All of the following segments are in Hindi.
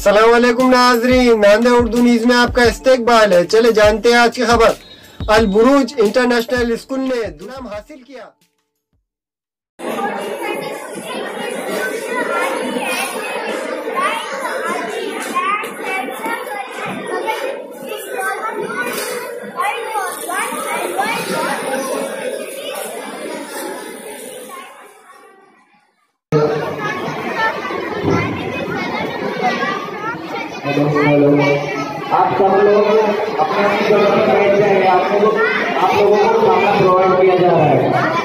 अस्सलाम वालेकुम नाज़रीन, नांदेड़ उर्दू न्यूज़ में आपका इस्तकबाल है। चले जानते हैं आज की खबर। अल बुरूज इंटरनेशनल स्कूल ने नाम हासिल किया। आप सब लोग अपने अपनी जगह पर बैठ जाएंगे। आप लोगों को खाना प्रोवाइड किया जा रहा है।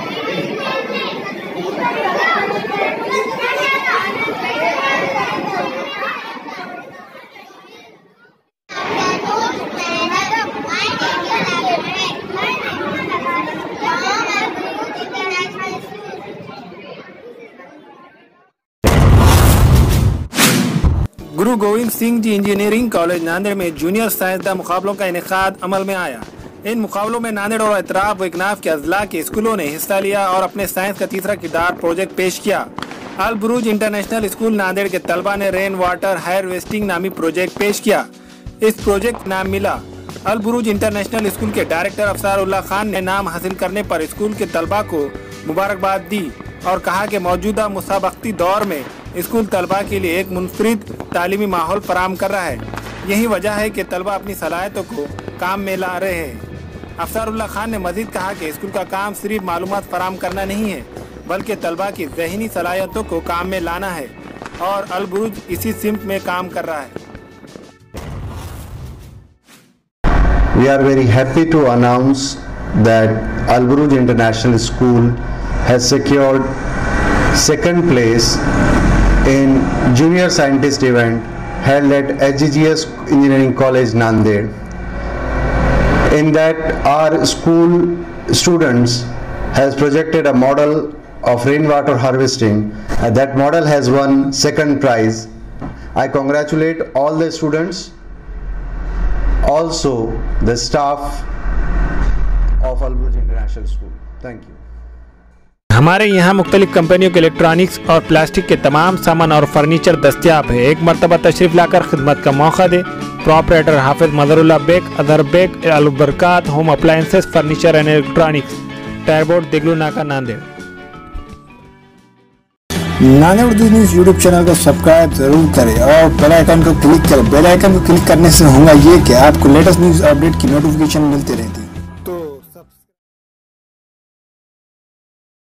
गुरु गोविंद सिंह जी इंजीनियरिंग कॉलेज नांदेड़ में जूनियर साइंसदान मुकाबलों का इनेकाद अमल में आया। इन मुकाबलों में नांदेड़ और इतराफ व इकनाफ के अजला के स्कूलों ने हिस्सा लिया और अपने साइंस का तीसरा किरदार प्रोजेक्ट पेश किया। अल बुरूज इंटरनेशनल स्कूल नांदेड़ के तलबा ने रेन वाटर हार्वेस्टिंग नामी प्रोजेक्ट पेश किया। इस प्रोजेक्ट नाम मिला। अल बुरूज इंटरनेशनल स्कूल के डायरेक्टर अफसारुल्लाह खान ने नाम हासिल करने पर स्कूल के तलबा को मुबारकबाद दी और कहा कि मौजूदा मुसाबकती दौर में स्कूल तलबा के लिए एक मुनफरिद तालीमी माहौल फराहम कर रहा है। यही वजह है कि तलबा अपनी सलाहियतों को काम में ला रहे हैं। अफसारुल्लाह खान ने मजीद कहा कि स्कूल का काम सिर्फ मालूमात फराहम करना नहीं है, बल्कि तलबा की ज़हनी सलाहियतों को काम में लाना है और अल बुरूज इसी सिमत में काम कर रहा है। We are very happy to announce that Al Buruj International School has secured second place in Junior Scientist event held at HGGS Engineering College Nanded. In that, our school students has projected a model of rainwater harvesting. That model has won second prize. I congratulate all the students, also the staff of Al Buruj International School. Thank you. हमारे यहाँ मुख्तलिफ कंपनियों के इलेक्ट्रॉनिक्स और प्लास्टिक के तमाम सामान और फर्नीचर दस्तियाब है। एक मरतबा तशरीफ लाकर खिदमत का मौका दे। प्रोपराइटर हाफिज मजहरुल्लाह बेग, अदर Baig, Al Barkat home appliances, furniture and electronics, टायरबोर्ड, दिगलू नाका, Nanded. Nanded Urdu news YouTube channel को सब्सक्राइब जरूर करें और बेल आइकन को क्लिक करें। बेल आइकन को क्लिक करने से होगा ये कि आपको लेटेस्ट न्यूज़ अपडेट की नोटिफिकेशन मिलती रहती है।